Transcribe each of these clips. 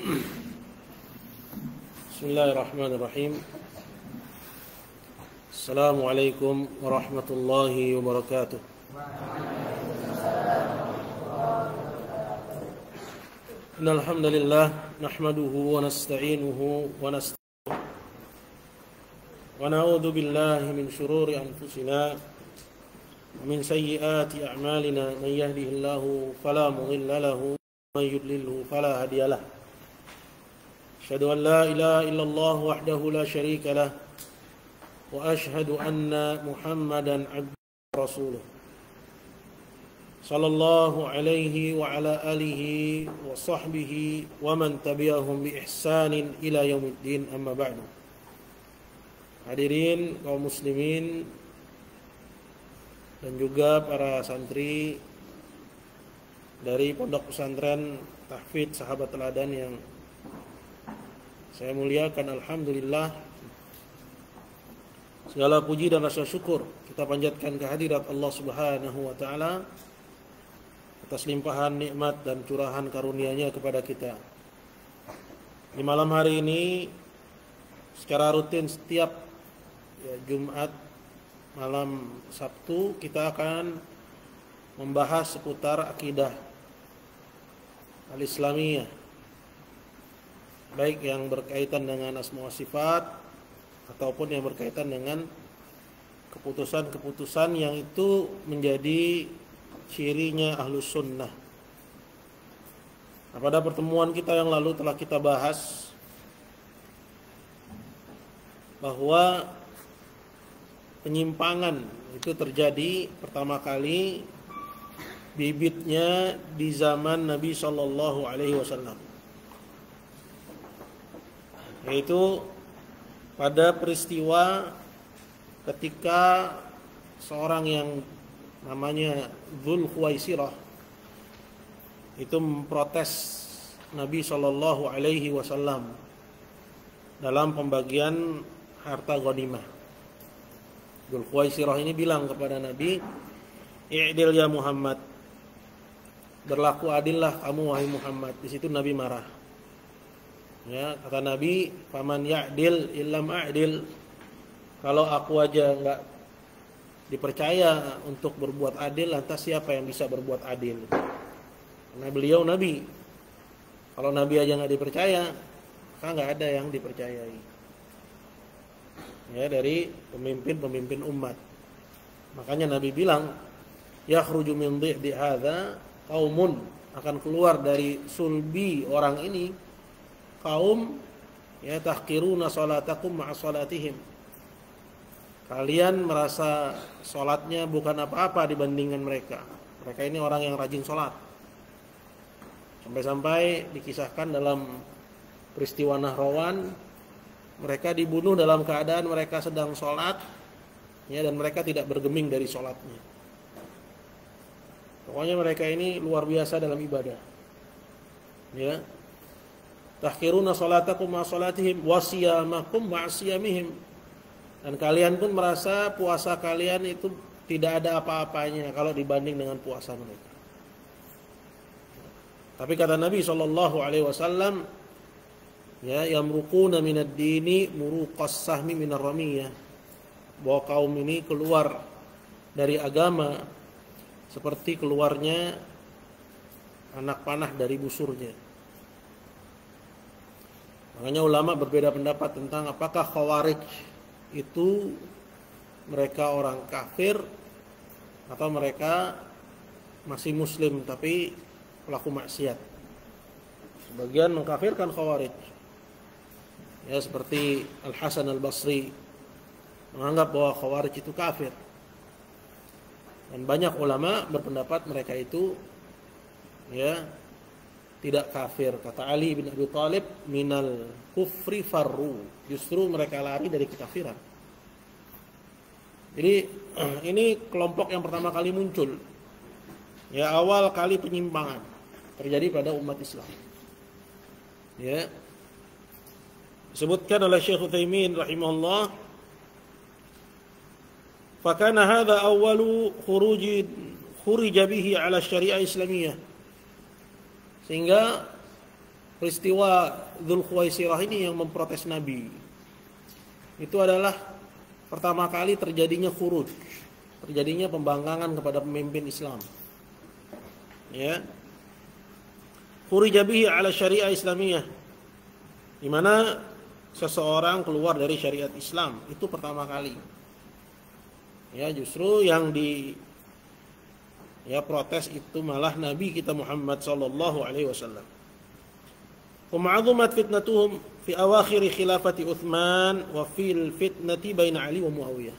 Bismillahirrahmanirrahim. Assalamualaikum warahmatullahi wabarakatuh. Innal hamdalillah nahmaduhu wa nasta'inuhu wa nastaghfiruh wa na'udzu billahi min shururi anfusina wa min sayyiati a'malina man yahdihillahu fala mudilla lahu wa man yudlilhu fala hadiya lahu. Asyhadu an la ilaha illallah wahdahu la syarika lah wa asyhadu anna Muhammadan abduhu wa rasuluh. Sallallahu alaihi wa ala alihi wa sahbihi wa man tabi'ahum bi ihsanin ila yaumiddin, amma ba'du. Hadirin kaum muslimin dan juga para santri dari Pondok Pesantren Tahfidz Sahabat Teladan yang saya muliakan, alhamdulillah. Segala puji dan rasa syukur kita panjatkan kehadirat Allah Subhanahu wa taala atas limpahan nikmat dan curahan karunia-Nya kepada kita. Di malam hari ini secara rutin setiap Jumat malam Sabtu kita akan membahas seputar akidah al-Islamiyah, baik yang berkaitan dengan asma wa sifat ataupun yang berkaitan dengan keputusan-keputusan yang itu menjadi cirinya ahlus sunnah. Nah, pada pertemuan kita yang lalu telah kita bahas bahwa penyimpangan itu terjadi pertama kali bibitnya di zaman Nabi Shallallahu Alaihi Wasallam, yaitu pada peristiwa ketika seorang yang namanya Dzul Khuwaisirah itu memprotes Nabi Shallallahu Alaihi Wasallam dalam pembagian harta ghanimah. Dzul Khuwaisirah ini bilang kepada Nabi, "I'dil ya Muhammad." Berlaku adillah kamu wahai Muhammad. Di situ Nabi marah. Ya, kata Nabi, "Faman ya'dil illam a'dil." Kalau aku aja enggak dipercaya untuk berbuat adil, lantas siapa yang bisa berbuat adil? Karena beliau Nabi. Kalau Nabi aja enggak dipercaya, maka enggak ada yang dipercayai. Ya, dari pemimpin-pemimpin umat. Makanya Nabi bilang, "Yakhruju min dhi'di hadza qaumun." Akan keluar dari sulbi orang ini kaum ya tahqiruna salatakum ma'a salatihim. Kalian merasa salatnya bukan apa-apa dibandingkan mereka. Mereka ini orang yang rajin salat. Sampai-sampai dikisahkan dalam peristiwa Nahrawan, mereka dibunuh dalam keadaan mereka sedang salat ya, dan mereka tidak bergeming dari salatnya. Pokoknya mereka ini luar biasa dalam ibadah. Ya. Tahqiruna salatakum ma salatihim wa siyamakum ma siyamihim. Dan kalian pun merasa puasa kalian itu tidak ada apa-apanya kalau dibanding dengan puasa mereka. Tapi kata Nabi sallallahu alaihi wasallam, ya, yamruquna minad dini muruqas sahmi minar ramiyah. Bahwa kaum ini keluar dari agama seperti keluarnya anak panah dari busurnya. Makanya ulama berbeda pendapat tentang apakah Khawarij itu mereka orang kafir atau mereka masih muslim tapi pelaku maksiat. Sebagian mengkafirkan Khawarij. Ya, seperti Al-Hasan Al-Basri menganggap bahwa Khawarij itu kafir. Dan banyak ulama berpendapat mereka itu ya tidak kafir. Kata Ali bin Abi Thalib, minal kufri farru. Justru mereka lari dari kekafiran. Jadi ini kelompok yang pertama kali muncul. Ya, awal kali penyimpangan terjadi pada umat Islam. Ya. Disebutkan oleh Syekh Utsaimin rahimahullah, fa kana hadza awwalu khurija bihi ala syariah islamiyah. Sehingga peristiwa Dzul Khuwaisirah ini yang memprotes Nabi. Itu adalah pertama kali terjadinya khuruj, terjadinya pembangkangan kepada pemimpin Islam. Ya. Khurija bihi ala syariah Islamiyah. Di mana seseorang keluar dari syariat Islam, itu pertama kali. Ya, justru yang protes itu malah Nabi kita Muhammad sallallahu alaihi wasallam. Wa fitnatuhum fi awakhir khilafati Utsman wa fil fitnati baina Ali wa Muawiyah.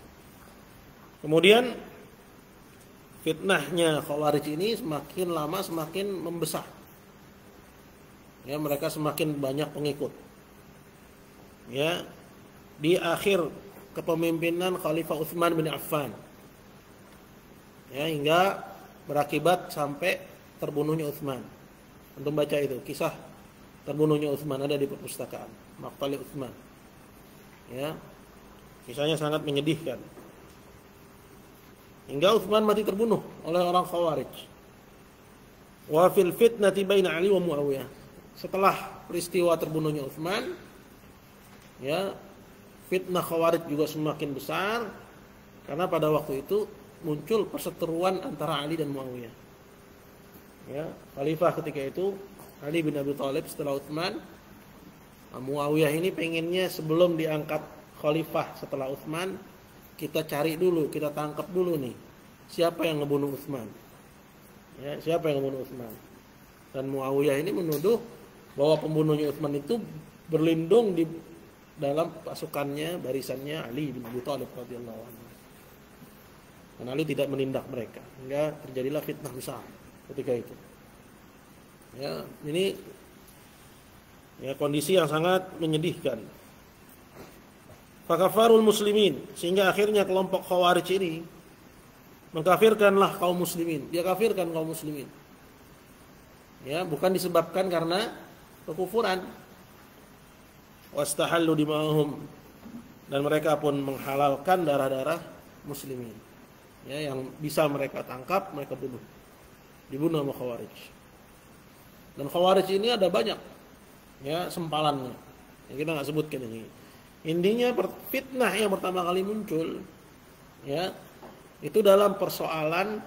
Kemudian fitnahnya Khawarij ini semakin lama semakin membesar. Ya, mereka semakin banyak pengikut. Ya, di akhir kepemimpinan Khalifah Utsman bin Affan. Ya, hingga berakibat sampai terbunuhnya Utsman. Untuk baca itu kisah terbunuhnya Utsman ada di perpustakaan Maqtali Utsman. Ya. Kisahnya sangat menyedihkan. Hingga Utsman mati terbunuh oleh orang Khawarij. Wa fil fitnati baina Ali wa Muawiyah. Setelah peristiwa terbunuhnya Utsman, ya, fitnah Khawarij juga semakin besar karena pada waktu itu muncul perseteruan antara Ali dan Muawiyah. Ya, khalifah ketika itu Ali bin Abi Thalib setelah Utsman. Muawiyah ini pengennya sebelum diangkat khalifah setelah Utsman, kita cari dulu, kita tangkap dulu nih siapa yang ngebunuh Utsman. Ya, siapa yang ngebunuh Utsman? Dan Muawiyah ini menuduh bahwa pembunuhnya Utsman itu berlindung di dalam pasukannya, barisannya Ali bin Abi Thalib radhiyallahu anhu. Dan Ali tidak menindak mereka, hingga terjadilah fitnah besar ketika itu. Ya, ini ya kondisi yang sangat menyedihkan. Fakafarul muslimin, sehingga akhirnya kelompok Khawarij ini mengkafirkanlah kaum muslimin. Dia kafirkan kaum muslimin. Ya, bukan disebabkan karena kekufuran. Wastahallu dima'ahum, dan mereka pun menghalalkan darah-darah muslimin. Ya, yang bisa mereka tangkap, mereka bunuh. Dibunuh sama Khawarij. Dan Khawarij ini ada banyak, ya, sempalannya. Yang kita nggak sebutkan ini. Intinya fitnah yang pertama kali muncul, ya, itu dalam persoalan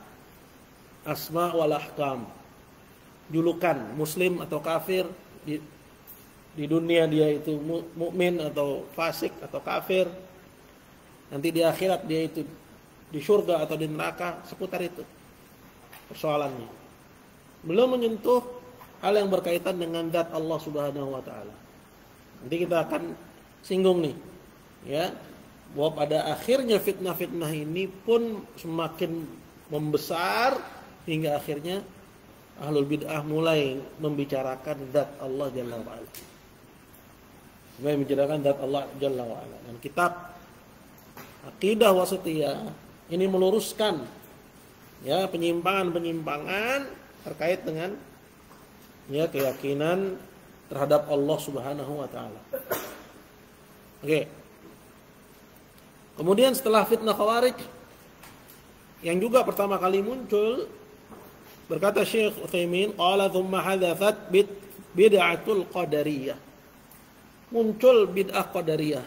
asma wal ahkam. Julukan muslim atau kafir, di dunia dia itu mukmin atau fasik atau kafir. Nanti di akhirat dia itu di surga atau di neraka, seputar itu persoalannya. Belum menyentuh hal yang berkaitan dengan zat Allah Subhanahu wa taala. Nanti kita akan singgung nih, ya, bahwa pada akhirnya fitnah-fitnah ini pun semakin membesar hingga akhirnya ahlul bid'ah mulai membicarakan zat Allah Jalla wa ala. Mulai membicarakan zat Allah Jalla wa ala. Dan kitab Aqidah Wasithiyah ini meluruskan, ya, penyimpangan-penyimpangan terkait dengan, ya, keyakinan terhadap Allah Subhanahu wa taala. Oke. Kemudian setelah fitnah Khawarij yang juga pertama kali muncul, berkata Syekh Utsaimin, qala thumma hadathat bid'atul qadariyah. Muncul bid'ah qadariyah.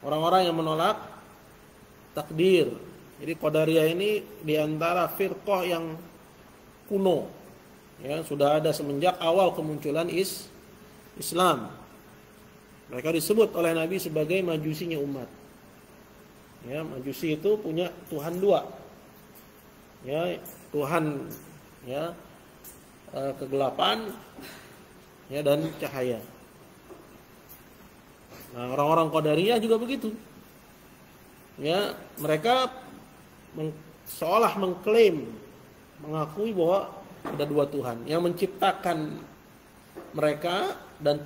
Orang-orang yang menolak takdir. Jadi qadariyah ini diantara firqah yang kuno, ya, sudah ada semenjak awal kemunculan Islam. Mereka disebut oleh Nabi sebagai majusinya umat. Ya, majusi itu punya Tuhan dua. Ya, Tuhan, ya, kegelapan, ya, dan cahaya. Nah, orang-orang Qadariyah juga begitu. Ya, mereka seolah mengklaim, mengakui bahwa ada dua Tuhan yang menciptakan mereka dan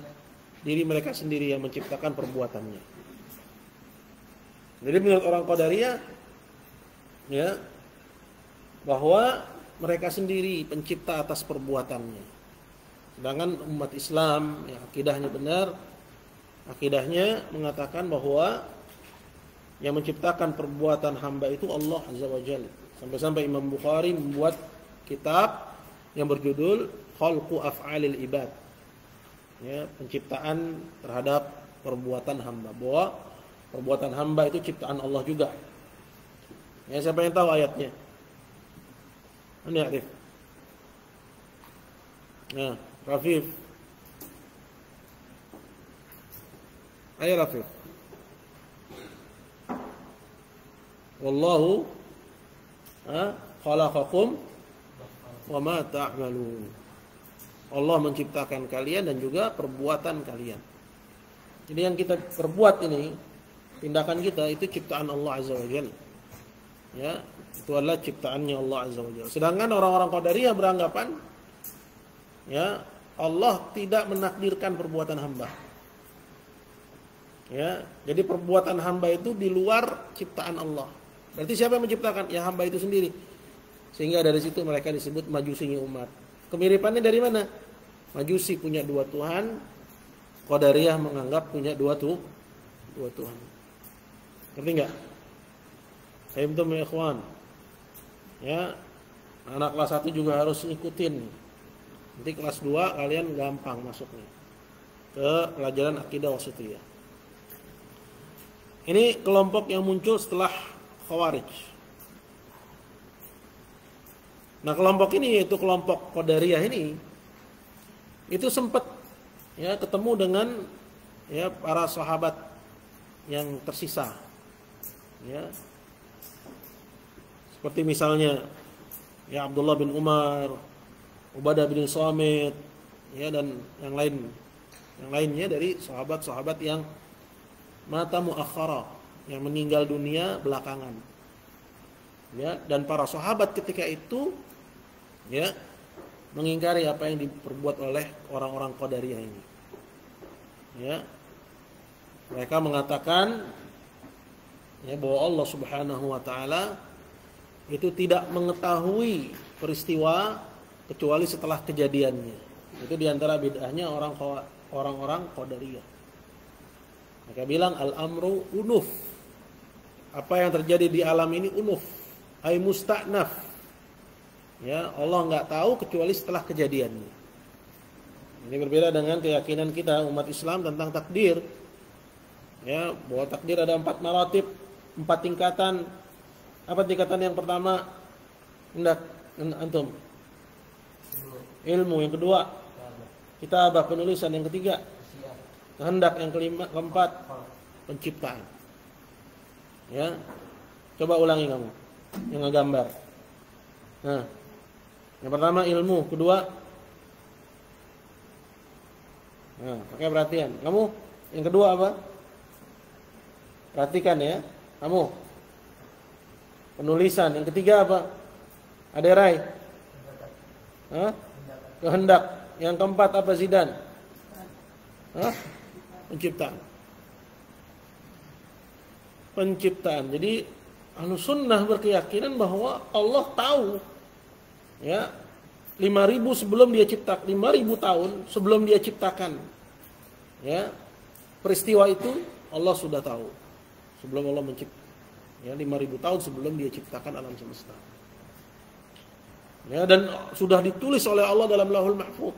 diri mereka sendiri yang menciptakan perbuatannya. Jadi menurut orang Qadariyah, ya, bahwa mereka sendiri pencipta atas perbuatannya. Sedangkan umat Islam yang akidahnya benar, akidahnya mengatakan bahwa yang menciptakan perbuatan hamba itu Allah Azza wa Jalla. Sampai-sampai Imam Bukhari membuat kitab yang berjudul Khalqu Af'alil Ibad. ya, penciptaan terhadap perbuatan hamba. Bahwa perbuatan hamba itu ciptaan Allah juga. Ya, siapa yang tahu ayatnya? Anda Arif. Nah, Rafif. Ayo Rafif. Wallahu khalaqakum wa ma ta'malun. Allah menciptakan kalian dan juga perbuatan kalian. Jadi yang kita perbuat ini, tindakan kita itu ciptaan Allah Azza wa Jalla. Ya, itu adalah ciptaannya Allah Azza wa Jalla. Sedangkan orang-orang Qadariyah beranggapan ya, Allah tidak menakdirkan perbuatan hamba. Ya, jadi perbuatan hamba itu di luar ciptaan Allah. Berarti siapa yang menciptakan? Ya, hamba itu sendiri. Sehingga dari situ mereka disebut majusinya umat. Kemiripannya dari mana? Majusi punya dua Tuhan, Qadariyah menganggap punya dua Tuhan. Ngerti enggak? Fahimtum ya ikhwan? Ya, anak kelas 1 juga harus ngikutin. Nanti kelas 2 kalian gampang masuknya ke pelajaran akidah wasithiyah. Ini kelompok yang muncul setelah Khawarij. Nah, kelompok ini yaitu kelompok Qadariyah ini itu sempat ya ketemu dengan ya para sahabat yang tersisa. Ya. Seperti misalnya ya Abdullah bin Umar, Ubadah bin Samit, ya, dan yang lainnya dari sahabat-sahabat yang mata muakhara, yang meninggal dunia belakangan. Ya, dan para sahabat ketika itu ya mengingkari apa yang diperbuat oleh orang-orang Qadariyah ini. Ya. Mereka mengatakan ya bahwa Allah Subhanahu wa taala itu tidak mengetahui peristiwa kecuali setelah kejadiannya. Itu diantara bid'ahnya orang-orang Qadariyah. Mereka bilang al-amru unuf. Apa yang terjadi di alam ini unuf, ay musta'naf. Ya, Allah nggak tahu kecuali setelah kejadiannya. Ini berbeda dengan keyakinan kita umat Islam tentang takdir. Ya, bahwa takdir ada 4 maratib, 4 tingkatan. Apa tingkatan yang pertama? Hendak antum. Ilmu. Yang kedua, kitabah, penulisan. Yang ketiga, kehendak. Yang kelima, keempat, penciptaan. Ya, coba ulangi kamu yang ngegambar. Nah, yang pertama ilmu, kedua, nah, pakai perhatian. Kamu yang kedua apa? Perhatikan ya, kamu. Penulisan. Yang ketiga apa? Ada Rai? Hah? Kehendak. Yang keempat apa Zidan? Hah? Penciptaan. Penciptaan. Jadi Ahlussunnah berkeyakinan bahwa Allah tahu ya 5.000 sebelum dia ciptakan, 5.000 tahun sebelum dia ciptakan ya peristiwa itu Allah sudah tahu sebelum Allah menciptakan ya 5.000 tahun sebelum dia ciptakan alam semesta ya, dan sudah ditulis oleh Allah dalam Lauhul Mahfuz.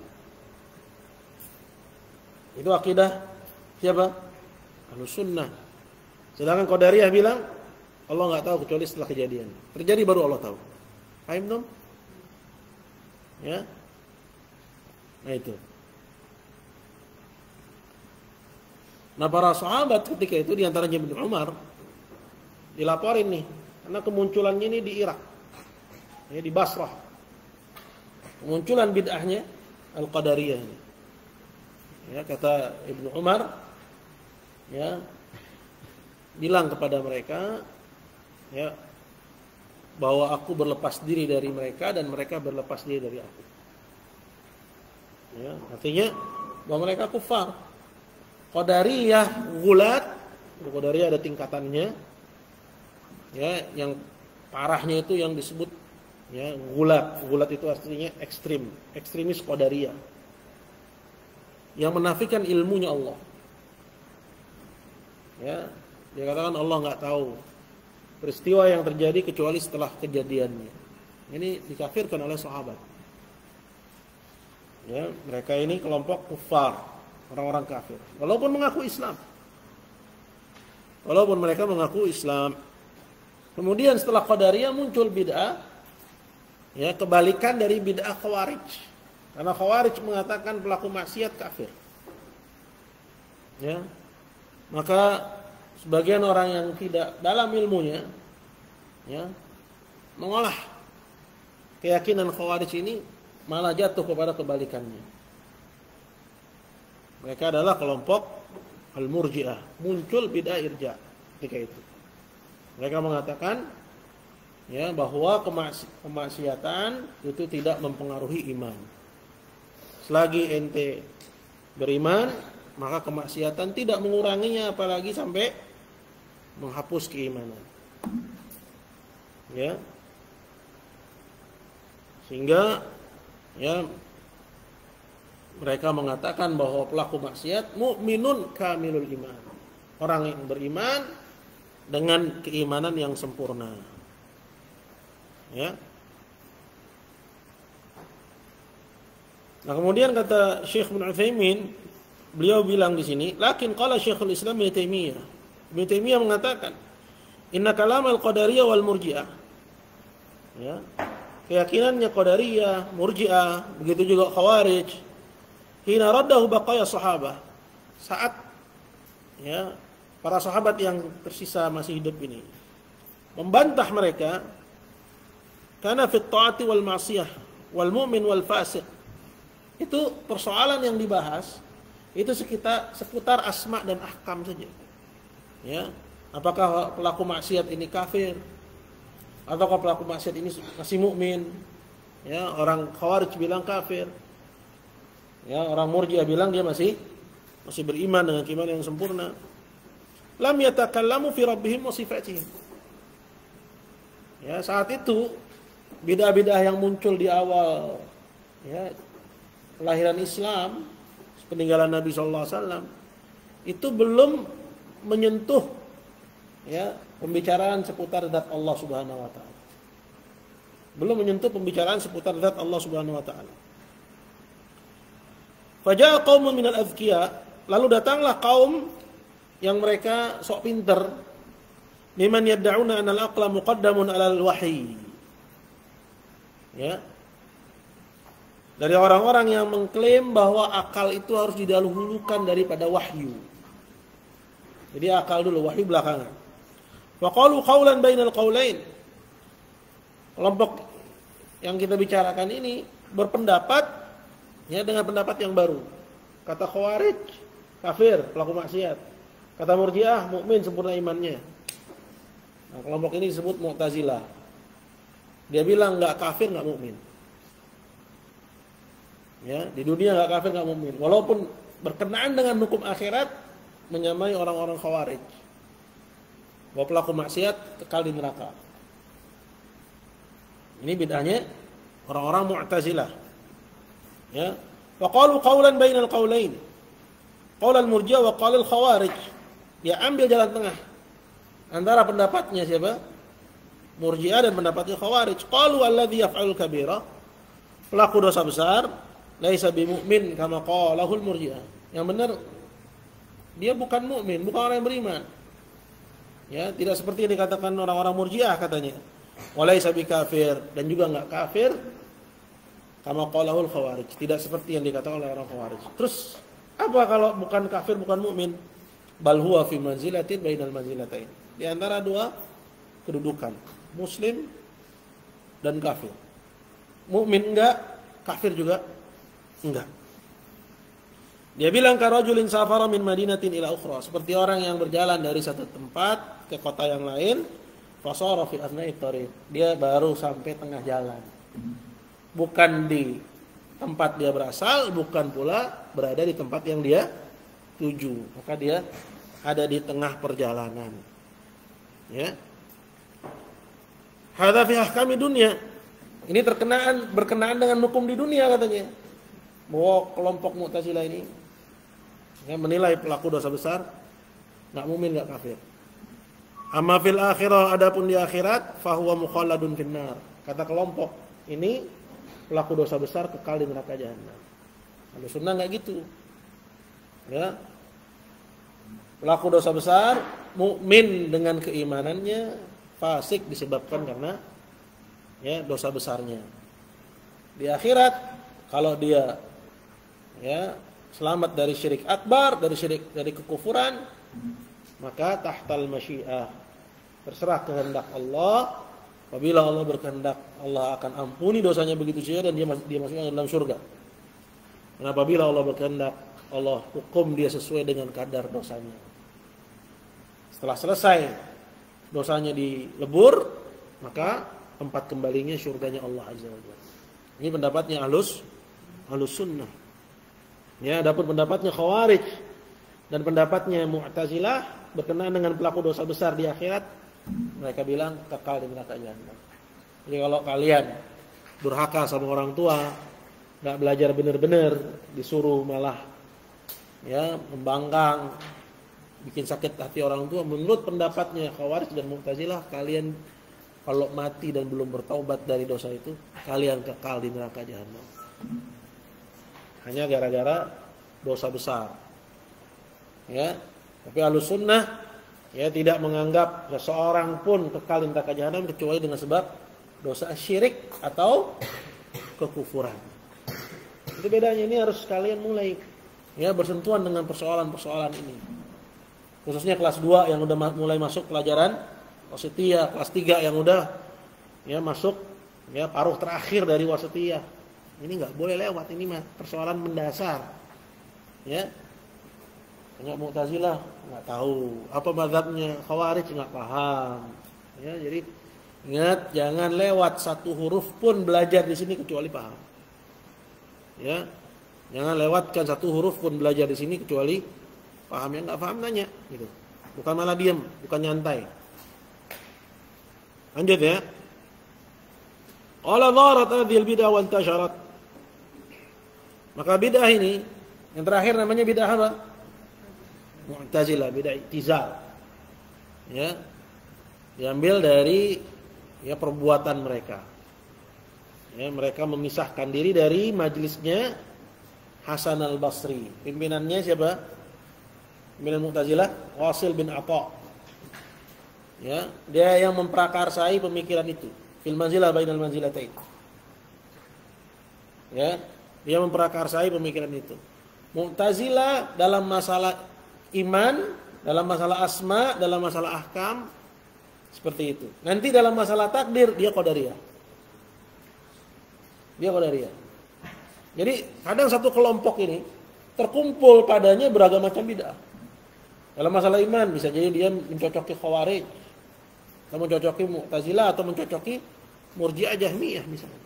Itu akidah siapa? Ahlussunnah. Sedangkan Qadariyah bilang Allah nggak tahu kecuali setelah kejadian terjadi baru Allah tahu. Paham dong? Ya, nah itu. Nah, para sahabat ketika itu diantaranya Ibnu Umar dilaporin nih karena kemunculannya ini di Irak, ya, di Basrah. Kemunculan bid'ahnya Al-Qadariyah ini. Ya, kata Ibnu Umar, ya, bilang kepada mereka, ya, bahwa aku berlepas diri dari mereka dan mereka berlepas diri dari aku. Ya, artinya bahwa mereka kufar. Qadariyah gulat, Qadariyah ada tingkatannya. Ya, yang parahnya itu yang disebut ya gulat. Gulat itu artinya ekstrim, ekstremis Qadariyah. Yang menafikan ilmunya Allah. Ya, dia katakan Allah nggak tahu peristiwa yang terjadi kecuali setelah kejadiannya. Ini dikafirkan oleh sahabat. Ya, mereka ini kelompok kufar. orang-orang kafir, walaupun mengaku Islam. Walaupun mereka mengaku Islam. Kemudian setelah Qadariyah muncul bid'ah, ya, kebalikan dari bid'ah Khawarij. Karena Khawarij mengatakan pelaku maksiat kafir. Ya. Maka sebagian orang yang tidak dalam ilmunya, ya, mengolah keyakinan Khawarij ini malah jatuh kepada kebalikannya. Mereka adalah kelompok Al-Murji'ah, muncul bid'ah irja ketika itu. Mereka mengatakan, ya, bahwa kemaksiatan itu tidak mempengaruhi iman. Selagi ente beriman, maka kemaksiatan tidak menguranginya, apalagi sampai menghapus keimanan. Ya. Sehingga, ya, mereka mengatakan bahwa pelaku maksiat mukminun kamilul iman. Orang yang beriman dengan keimanan yang sempurna. Ya. Nah, kemudian kata Syekh Ibnu Utsaimin, beliau bilang di sini, lakin qala Syekhul Islam Ibnu Taimiyah. Ibnu Taimiyah mengatakan, inna kalam al-Qadariyah wal Murji'ah. Ya. Keyakinannya Qadariyah, Murji'ah, begitu juga Khawarij, hina raddahu baqaya sahabah, saat, ya, para sahabat yang tersisa masih hidup ini membantah mereka, karena fit taati wal ma'siyah wal mu'min wal fasiq. Itu persoalan yang dibahas itu seputar asma dan ahkam saja. Ya, apakah pelaku maksiat ini kafir ataukah pelaku maksiat ini masih mukmin? Ya, orang Khawarij bilang kafir. Ya, orang Murji'ah bilang dia masih beriman dengan keimanan yang sempurna. Lam yatakallamu fi rabbihim wa sifatihim. Ya, saat itu bidah-bidah yang muncul di awal, ya, kelahiran Islam, peninggalan Nabi sallallahu alaihi wasallam, itu belum menyentuh, ya, pembicaraan seputar zat Allah Subhanahu wa taala. Belum menyentuh pembicaraan seputar zat Allah Subhanahu wa taala. Faja'a qaumun minal azkiya, lalu datanglah kaum yang mereka sok pinter, mimman yad'una anal aqla muqaddamun 'alal wahyi. Ya. Dari orang-orang yang mengklaim bahwa akal itu harus didahulukan daripada wahyu. Jadi akal dulu, wahyu belakangan. Wa qalu qaulan bainal qaulain. Kelompok yang kita bicarakan ini berpendapat, ya, dengan pendapat yang baru. Kata Khawarij, kafir, pelaku maksiat. Kata Murji'ah, mukmin sempurna imannya. Nah, kelompok ini disebut Mu'tazilah. Dia bilang enggak kafir, enggak mukmin. Ya, di dunia enggak kafir, enggak mukmin. Walaupun berkenaan dengan hukum akhirat menyamai orang-orang Khawarij. Bahwa pelaku maksiat kekal di neraka. Ini bid'ahnya orang-orang Mu'tazilah. Ya, wa qalu qaulan bainal qaulain. Qaul al-Murji'ah wa qaul al-Khawarij. Dia ambil jalan tengah antara pendapatnya siapa? Murji'ah dan pendapatnya Khawarij. Qalu alladhi yaf'alul kabira, pelaku dosa besar, laisa bimumin kama qalahul Murji'ah. Yang benar dia bukan mukmin, bukan orang yang beriman. Ya, tidak seperti yang dikatakan orang-orang Murji'ah katanya. Walaisa bikafir, dan juga enggak kafir kama qalahul Khawarij, tidak seperti yang dikatakan oleh orang Khawarij. Terus apa kalau bukan kafir, bukan mukmin? Bal huwa fi manzilatin bainal manzilatain. Di antara dua kedudukan, muslim dan kafir. Mukmin enggak, kafir juga enggak. Dia bilang karajulin safara min madinatin ila ukhra, seperti orang yang berjalan dari satu tempat ke kota yang lain, fasara fi asna'i thariq. Dia baru sampai tengah jalan. Bukan di tempat dia berasal, bukan pula berada di tempat yang dia tuju. Maka dia ada di tengah perjalanan. Ya. Hadza fi ahkami dunya. Ini berkenaan dengan hukum di dunia katanya. Bahwa kelompok Mu'tazilah ini yang menilai pelaku dosa besar enggak mukmin, enggak kafir. Amma fil akhirah, adapun di akhirat, fahuwa mukhalladun finnar. Kata kelompok ini, pelaku dosa besar kekal di neraka jahanam. Ahlu sunnah enggak gitu. Ya. Pelaku dosa besar, mukmin dengan keimanannya, fasik disebabkan karena ya dosa besarnya. Di akhirat kalau dia ya selamat dari syirik akbar, dari kekufuran, maka tahtal masyiah, terserah kehendak Allah. Apabila Allah berkehendak, Allah akan ampuni dosanya begitu saja dan dia masuknya dalam surga. Dan apabila Allah berkehendak, Allah hukum dia sesuai dengan kadar dosanya. Setelah selesai dosanya dilebur, maka tempat kembalinya surganya Allah Azza wa Jalla. Ini pendapatnya ahlus sunnah. Ya, adapun pendapatnya Khawarij dan pendapatnya Mu'tazilah berkenaan dengan pelaku dosa besar di akhirat, mereka bilang kekal di neraka jahanam. Jadi kalau kalian durhaka sama orang tua, nggak belajar benar-benar, disuruh malah ya membangkang, bikin sakit hati orang tua, menurut pendapatnya Khawarij dan Mu'tazilah, kalian kalau mati dan belum bertaubat dari dosa itu, kalian kekal di neraka jahanam. Hanya gara-gara dosa besar. Ya, tapi Ahlus Sunnah ya tidak menganggap seseorang pun kekal di neraka jahanam kecuali dengan sebab dosa syirik atau kekufuran. Itu bedanya, ini harus kalian mulai ya bersentuhan dengan persoalan-persoalan ini. Khususnya kelas 2 yang udah mulai masuk pelajaran wasitiyah, kelas 3 yang udah ya masuk ya paruh terakhir dari wasitiyah. Ini enggak boleh lewat, ini mah persoalan mendasar. Ya. Enggak Mu'tazilah enggak tahu, apa mazhabnya Khawarij enggak paham. Ya, jadi ingat jangan lewat satu huruf pun belajar di sini kecuali paham. Ya. Jangan lewatkan satu huruf pun belajar di sini kecuali paham. Yang enggak paham nanya gitu. Bukan malah diam, bukan nyantai. Lanjut ya. Qala dharat hadhil bid'ah wa intasharat. Maka bid'ah ini yang terakhir namanya bid'ah apa? Mu'tazilah, bid'ah i'tizal. Ya. Diambil dari ya perbuatan mereka. Ya, mereka memisahkan diri dari majelisnya Hasan al-Basri. Pimpinannya siapa? Pimpinan Mu'tazilah, Wasil bin Atha. Ya, dia yang memprakarsai pemikiran itu. Fil manzilah bainal manzilatain. Ya, dia memprakarsai pemikiran itu. Mu'tazilah dalam masalah iman, dalam masalah asma, dalam masalah ahkam seperti itu. Nanti dalam masalah takdir dia qadariyah. Dia qadariyah. Jadi kadang satu kelompok ini terkumpul padanya beragam macam bid'ah. Dalam masalah iman bisa jadi dia mencocoki Khawarij, atau mencocoki Mu'tazilah, atau mencocoki Murji'ah Jahmiyah misalnya.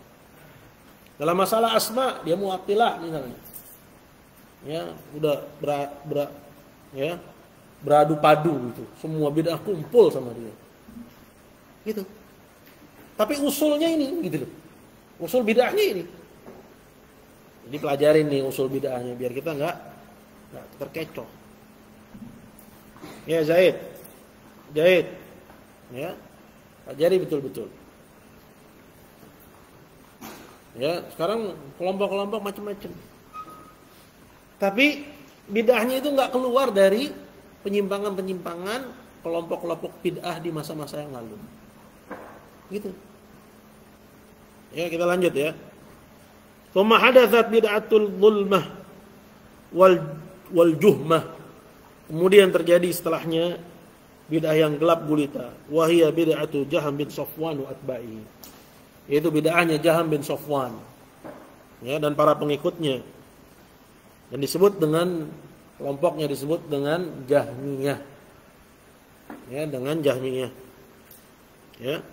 Dalam masalah asma dia Mu'attilah misalnya. Ya, udah beradu padu gitu. Semua bid'ah kumpul sama dia. Gitu. Tapi usulnya ini gitu loh. Usul bid'ahnya ini. Jadi pelajarin nih usul bid'ahnya biar kita enggak terkecoh. Ya Zaid. Ya. Pelajari betul-betul. Ya, sekarang kelompok-kelompok macam-macam. Tapi bid'ahnya itu enggak keluar dari penyimpangan-penyimpangan kelompok-kelompok bid'ah di masa-masa yang lalu. Gitu. Ya, kita lanjut ya. Tsumma hadatsat bid'atul zulmah wal juhmah. Kemudian terjadi setelahnya bid'ah yang gelap gulita. Wa hiya bid'atu Jaham bin Safwan wa atba'i. Yaitu bid'ahnya Jaham bin Safwan. Ya, dan para pengikutnya. Dan disebut dengan kelompoknya disebut dengan Jahmiyah. Ya, dengan Jahmiyah. Ya.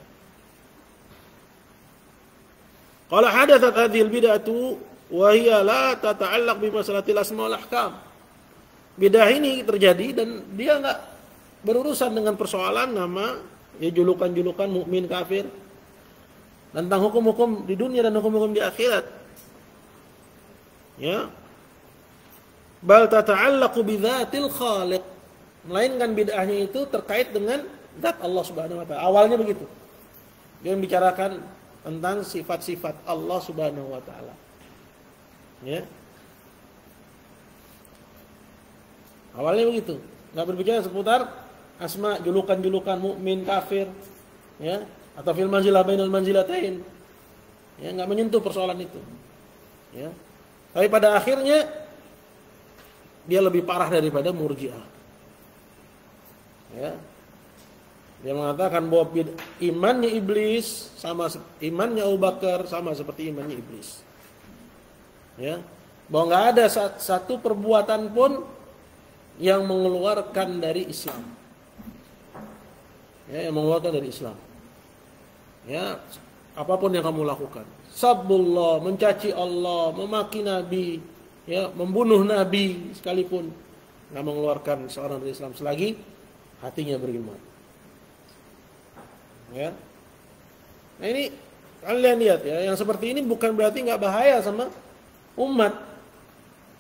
Qala hadathat hadhil bid'atu wa hiya la tata'allaq bi masalatil asma wal ahkam. Bid'ah ini terjadi dan dia enggak berurusan dengan persoalan nama, ya julukan-julukan mukmin kafir, tentang hukum-hukum di dunia dan hukum-hukum di akhirat. Ya. Bal tata'allaqu bi dzatil khaliq. Melainkan bid'ahnya itu terkait dengan zat Allah Subhanahu wa taala. Awalnya begitu. Dia membicarakan tentang sifat-sifat Allah Subhanahu wa taala. Ya. Awalnya begitu. Enggak berbicara seputar asma, julukan-julukan mukmin, kafir, ya, atau fil manzilah bainal manzilatain. Ya, enggak menyentuh persoalan itu. Ya. Tapi pada akhirnya dia lebih parah daripada Murji'ah. Ya. Dia mengatakan bahwa imannya iblis sama imannya Abu Bakar sama seperti imannya iblis. Ya. Bahwa enggak ada satu perbuatan pun yang mengeluarkan dari Islam. Ya, yang mengeluarkan dari Islam. Ya, apapun yang kamu lakukan. Sabbullah, mencaci Allah, memaki Nabi, ya, membunuh Nabi sekalipun enggak mengeluarkan seorang dari Islam selagi hatinya beriman. Ya. Nah ini kalian lihat ya, yang seperti ini bukan berarti enggak bahaya sama umat.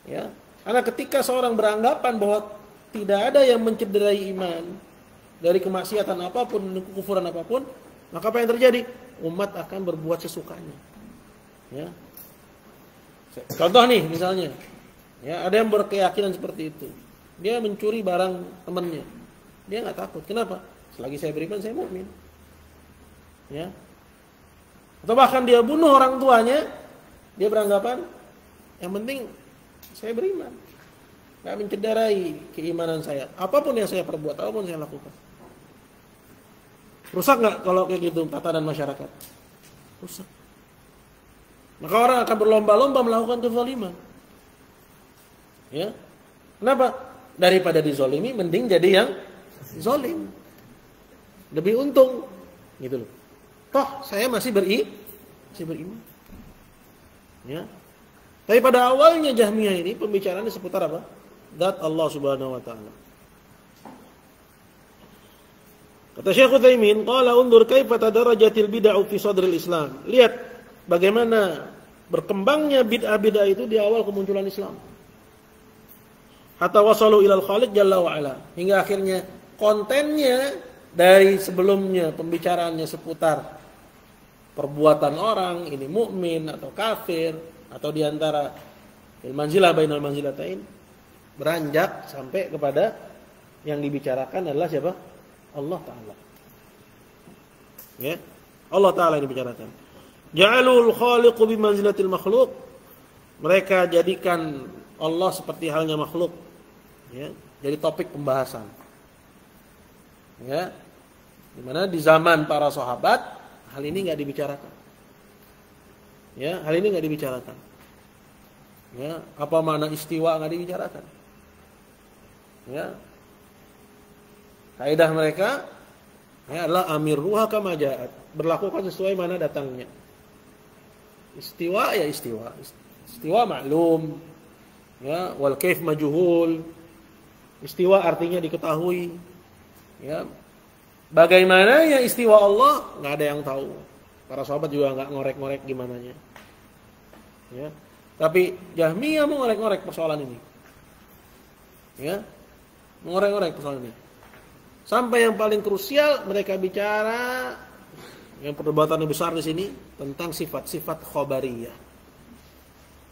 Ya. Karena ketika seorang beranggapan bahwa tidak ada yang mencederai iman dari kemaksiatan apapun, kekufuran apapun, maka apa yang terjadi? Umat akan berbuat sesukanya. Ya. Contoh nih misalnya, ya, ada yang berkeyakinan seperti itu. Dia mencuri barang temannya. Dia nggak takut. Kenapa? Selagi saya beriman, saya mukmin. Ya. Atau bahkan dia bunuh orang tuanya, dia beranggapan yang penting saya beriman. Nggak mencederai keimanan saya. Apapun yang saya perbuat, apapun yang saya lakukan. Rusak nggak kalau kayak gitu tatanan masyarakat? Rusak. Maka orang akan berlomba-lomba melakukan kezaliman. Ya. Kenapa? Daripada dizolimi, mending jadi yang zolim. Lebih untung. Gitu loh. Toh saya masih beriman. Ya. Tapi pada awalnya Jahmiyah ini pembicaraannya seputar apa? Zat Allah Subhanahu wa taala. Kata Syekh Utsaimin, qala undur kaifa tadarajatil bid'ah fi sadril Islam. Lihat bagaimana berkembangnya bid'ah-bid'ah itu di awal kemunculan Islam. Hatta wasalu ilal Khaliq jalla wa ala. Hingga akhirnya kontennya dari sebelumnya pembicaraannya seputar perbuatan orang, ini mukmin atau kafir atau diantara manzilah bainal manzilatain, beranjak sampai kepada yang dibicarakan adalah siapa? Allah Ta'ala. Ya, Allah Ta'ala yang dibicarakan. Ja'alul khaliqu bimanzilatil makhluk. Mereka jadikan Allah seperti halnya makhluk. Ya, jadi topik pembahasan. Ya. Di mana di zaman para sahabat hal ini enggak dibicarakan. Ya, hal ini enggak dibicarakan. Ya, apa makna istiwa enggak dibicarakan. Ya. Kaidah mereka ya, adalah amiruha kama ja'at. Berlakukan sesuai mana datangnya. Istiwa ya istiwa. Istiwa maklum. Ya, wal kaif majhul. Istiwa artinya diketahui. Ya. Bagaimana ya istiwa Allah enggak ada yang tahu. Para sahabat juga enggak ngorek-ngorek gimananya. Ya. Tapi Jahmiyah mau ngorek-ngorek persoalan ini. Ya. Ngorek-ngorek persoalan ini. Sampai yang paling krusial mereka bicara yang perdebatannya besar di sini tentang sifat-sifat khobariyah.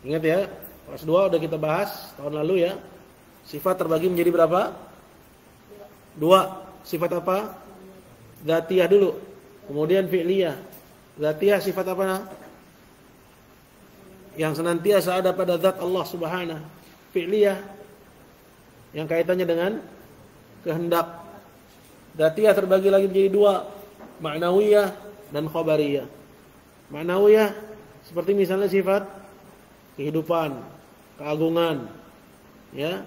Ingat ya, kelas 2 udah kita bahas tahun lalu ya. Sifat terbagi menjadi berapa? 2. Sifat apa? Dzatiyah dulu. Kemudian fi'liyah. Dzatiyah sifat apa? Yang senantiasa ada pada zat Allah Subhanahu. Fi'liyah yang kaitannya dengan kehendak. Dzatiyah terbagi lagi menjadi 2, ma'nawiyah dan khabariyah. Ma'nawiyah seperti misalnya sifat kehidupan, keagungan, ya,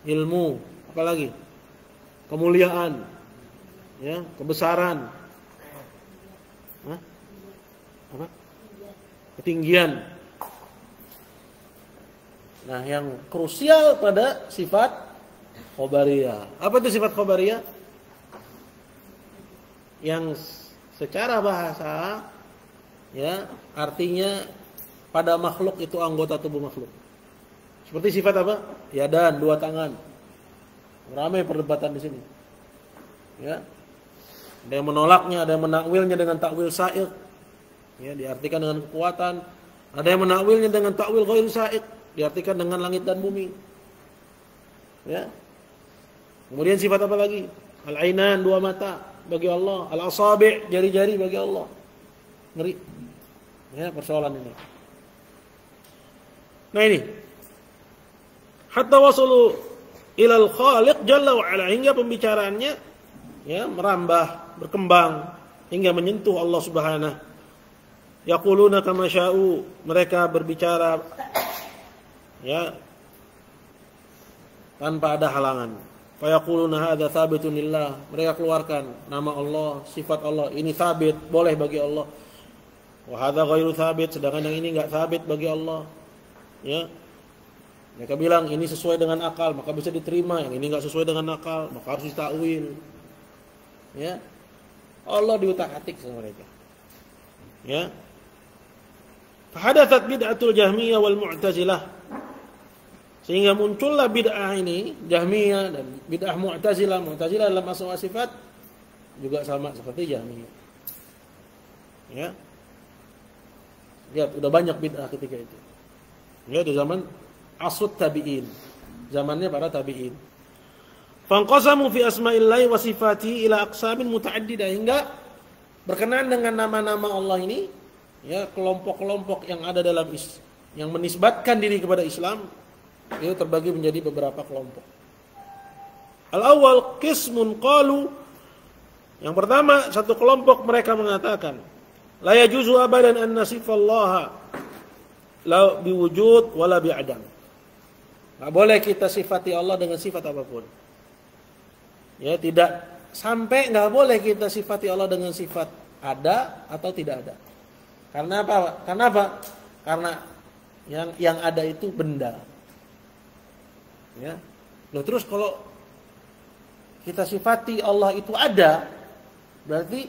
ilmu, apalagi kemuliaan, ya, kebesaran, apa? Ketinggian. Nah, yang krusial pada sifat khabariyah. Apa itu sifat khabariyah? Yang secara bahasa ya artinya pada makhluk itu anggota tubuh makhluk. Seperti sifat apa? Yadan, 2 tangan. Ramai perdebatan di sini. Ya. Ada yang menolaknya, ada yang menakwilnya dengan takwil sa'iq. Ya, diartikan dengan kekuatan. Ada yang menakwilnya dengan takwil ghair sa'iq, diartikan dengan langit dan bumi. Ya. Kemudian sifat apa lagi? Al-ainan, dua mata bagi Allah. Al-asabi', jari-jari bagi Allah. Ngeri. Ya, persoalan ini. Nah ini. Hatta wasulu ilal khaliq jalla wa ala, hingga pembicaraannya ya merambah, berkembang hingga menyentuh Allah Subhanahu. Yaquluna kama sya'u, mereka berbicara ya tanpa ada halangan. Fa yaquluna hadza tsabitun lillah, mereka keluarkan nama Allah, sifat Allah, ini tsabit, boleh bagi Allah. Wa hadza ghairu tsabit, sedangkan yang ini enggak tsabit bagi Allah. Ya. Mereka bilang ini sesuai dengan akal, maka bisa diterima. Yang ini enggak sesuai dengan akal, maka harus ditakwil. Ya. Allah diutak-atik sama mereka. Ya. Fahadatsat bid'atul Jahmiyah wal Mu'tazilah. Sehingga muncullah bid'ah ini, Jahmiyah dan bid'ah Mu'tazilah. Mu'tazilah dalam masalah sifat juga sama seperti Jahmiyah. Ya. Lihat, udah banyak bid'ah ketika itu. Ya, di zaman asrut tabi'in. Zamannya para tabi'in. Fanqasamu fi asma'illahi wa sifatihi ila aqsamin muta'addidah, hingga berkenaan dengan nama-nama Allah ini, ya, kelompok-kelompok yang ada dalam yang menisbatkan diri kepada Islam itu terbagi menjadi beberapa kelompok. Al-awwal qismun qalu, yang pertama satu kelompok mereka mengatakan la yajuzu abadan an nasifallaha la biwujud wala bi'adam. Enggak boleh kita sifati Allah dengan sifat apapun. Ya, tidak sampai enggak boleh kita sifati Allah dengan sifat ada atau tidak ada. Karena apa? Karena apa? Karena yang ada itu benda. Ya. Loh, terus kalau kita sifati Allah itu ada, berarti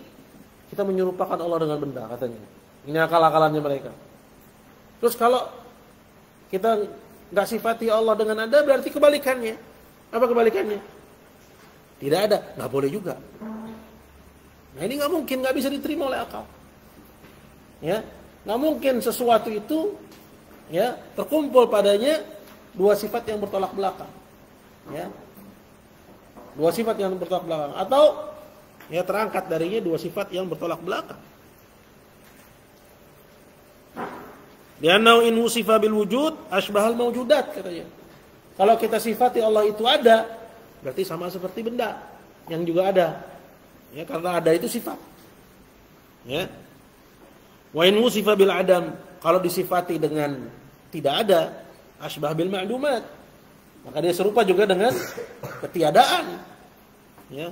kita menyerupakan Allah dengan benda, katanya. Ini akal-akalannya mereka. Terus kalau kita nggak sifati Allah dengan ada, berarti kebalikannya. Apa kebalikannya? Tidak ada, nggak boleh juga. Nah, ini nggak mungkin, nggak bisa diterima oleh akal. Ya, nggak mungkin sesuatu itu ya terkumpul padanya dua sifat yang bertolak belakang. Ya, dua sifat yang bertolak belakang, atau ya terangkat darinya dua sifat yang bertolak belakang. Li'annahu in wusifa bil wujud asbahal mawjudat, katanya. Kalau kita sifati Allah itu ada, berarti sama seperti benda yang juga ada. Ya, karena ada itu sifat. Ya. Wa in wusifa bil adam, kalau disifati dengan tidak ada, asbah bil ma'dumat, maka dia serupa juga dengan ketiadaan. Ya.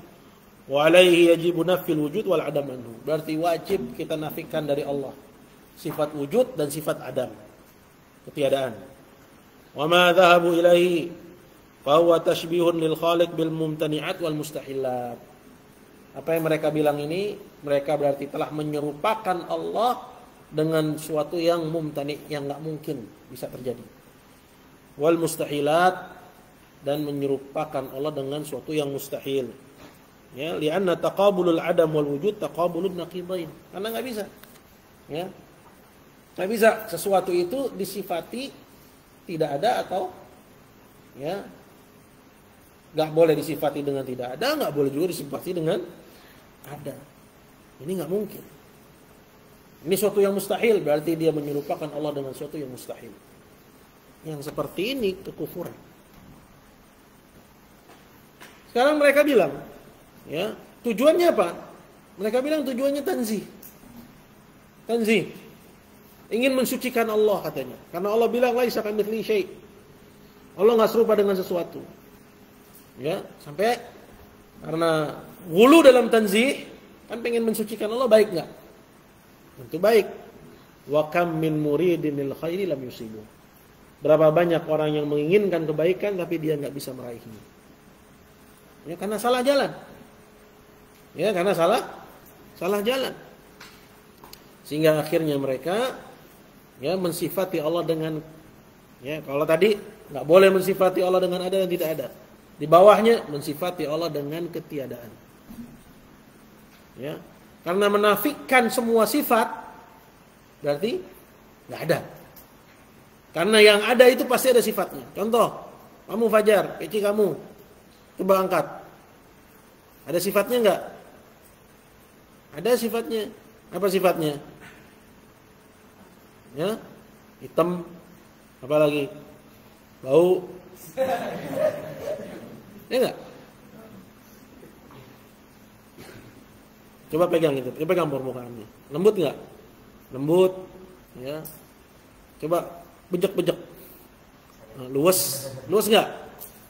Wa alaihi yajibu nafil wujud wal adam anhu, berarti wajib kita nafikan dari Allah sifat wujud dan sifat adam, ketiadaan. Wa ma dhahabu ilaihi fa huwa tashbihun lil khaliq bil mumtani'at wal mustahilat. Apa yang mereka bilang ini, mereka berarti telah menyerupakan Allah dengan suatu yang mumtani', yang enggak mungkin bisa terjadi. Wal mustahilat, dan menyerupakan Allah dengan suatu yang mustahil. Ya, li'anna taqabulul adam wal wujud taqabulun naqidain. Karena enggak bisa. Ya. Enggak bisa sesuatu itu disifati tidak ada, atau ya enggak boleh disifati dengan tidak ada, enggak boleh juga disifati dengan ada. Ini enggak mungkin. Ini suatu yang mustahil, berarti dia menyerupakan Allah dengan suatu yang mustahil. Yang seperti ini kekufuran. Sekarang mereka bilang, ya, tujuannya apa? Mereka bilang tujuannya tanzih. Tanzih. Ingin mensucikan Allah, katanya. Karena Allah bilang laisa kamitslihi syai'. Allah enggak serupa dengan sesuatu. Ya, sampai karena ghulu dalam tanzih, kan pengen mensucikan Allah, baik enggak? Tentu baik. Wa kam min muridin lil khairi lam yusibu. Berapa banyak orang yang menginginkan kebaikan tapi dia enggak bisa meraihnya. Ya, karena salah jalan. Ya, karena salah jalan. Sehingga akhirnya mereka ya mensifati Allah dengan, ya, kalau tadi enggak boleh mensifati Allah dengan ada dan tidak ada. Di bawahnya mensifati Allah dengan ketiadaan. Ya. Karena menafikan semua sifat berarti enggak ada. Karena yang ada itu pasti ada sifatnya. Contoh, kamu Fajar, Peci kamu. Coba angkat. Ada sifatnya enggak? Ada sifatnya. Apa sifatnya? Ya, hitam, apa lagi? Bau. Ya enggak? Coba pegang itu, coba pegang permukaannya. Lembut enggak? Lembut, ya. Coba bejek-bejek. Nah, luwes enggak?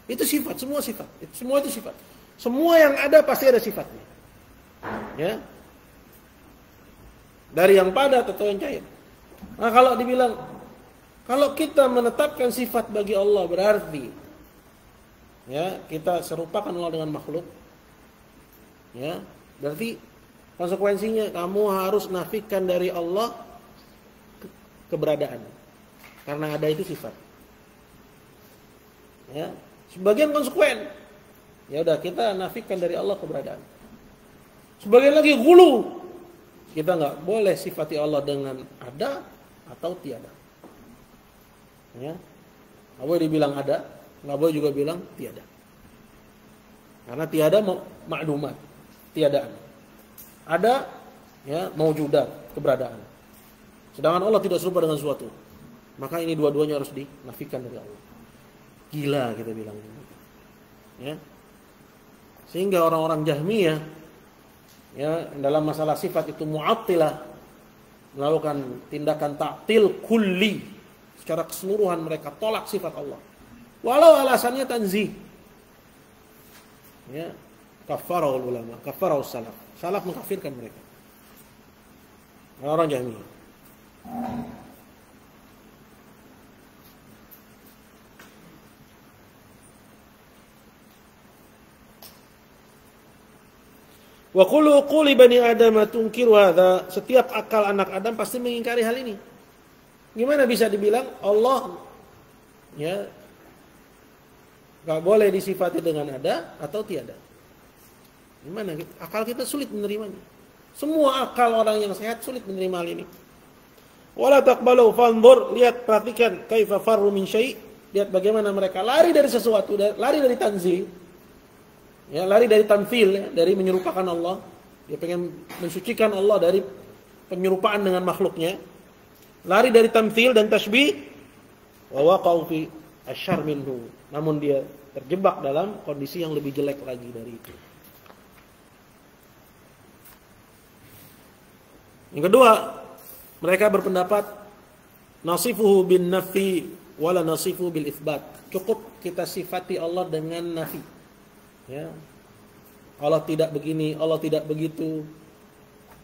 Itu sifat, semua sifat. Semua itu sifat. Semua yang ada pasti ada sifatnya. Ya. Dari yang padat atau yang cair. Nah, kalau dibilang, kalau kita menetapkan sifat bagi Allah berarti ya, kita serupakan Allah dengan makhluk. Ya, berarti konsekuensinya kamu harus nafikan dari Allah keberadaan. Karena ada itu sifat. Ya, sebagian konsekuen. Ya udah, kita nafikan dari Allah keberadaan. Sebagian lagi gulu. Kita nggak boleh sifati Allah dengan ada atau tiada. Ya, nggak boleh dibilang ada, nggak boleh juga bilang tiada. Karena tiada ma'lumat, tiadaan. Ada, ya, maujudat, keberadaan. Sedangkan Allah tidak serupa dengan suatu. Maka ini dua-duanya harus dinafikan dari Allah. Gila kita bilang. Ya. Sehingga orang-orang Jahmiyah, ya, dalam masalah sifat itu Mu'attilah melakukan tindakan ta'til kulli, secara keseluruhan mereka tolak sifat Allah. Walau alasannya tanzih. Ya, kafarahul ulama, kafarahus salaf. Salaf mengkafirkan mereka. Orang Jahmiyah. Wa kullu uquli bani Adam tunkiru hadza. Setiap akal anak Adam pasti mengingkari hal ini. Gimana bisa dibilang Allah, ya, enggak boleh disifati dengan ada atau tiada? Gimana? Akal kita sulit menerimanya. Semua akal orang yang sehat sulit menerima hal ini. Wala taqbalu fanzur, lihat, perhatikan kaifa farru min syai'. Lihat bagaimana mereka lari dari sesuatu, lari dari tanzih. Ya, lari dari tamtsil, ya, dari menyerupakan Allah. Dia pengen mensucikan Allah dari penyerupaan dengan makhluknya. Lari dari tamtsil dan tasbih. Wa waqa'u fi asyarr minhu. Namun dia terjebak dalam kondisi yang lebih jelek lagi dari itu. Yang kedua, mereka berpendapat nasifuhu bin nafi wala nasifuhu bil itsbat. Cukup kita sifati Allah dengan nafi. Ya, Allah tidak begini, Allah tidak begitu.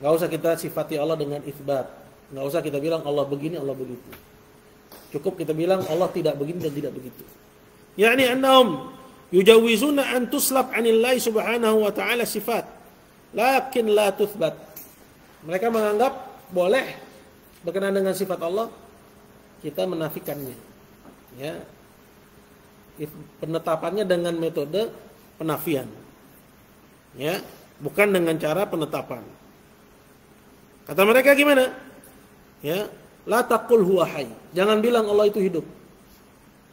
Gak usah kita sifati Allah dengan itsbat. Gak usah kita bilang Allah begini, Allah begitu. Cukup kita bilang Allah tidak begini dan tidak begitu. Yani annahum yujawizuna an tuslab 'anillahi subhanahu wa ta'ala sifat, lakin la tuthbat. Mereka menganggap boleh berkenaan dengan sifat Allah kita menafikannya. Ya. Penetapannya dengan metode penafian, ya, bukan dengan cara penetapan. Kata mereka gimana? Ya, la taqul huwa hayy. Jangan bilang Allah itu hidup.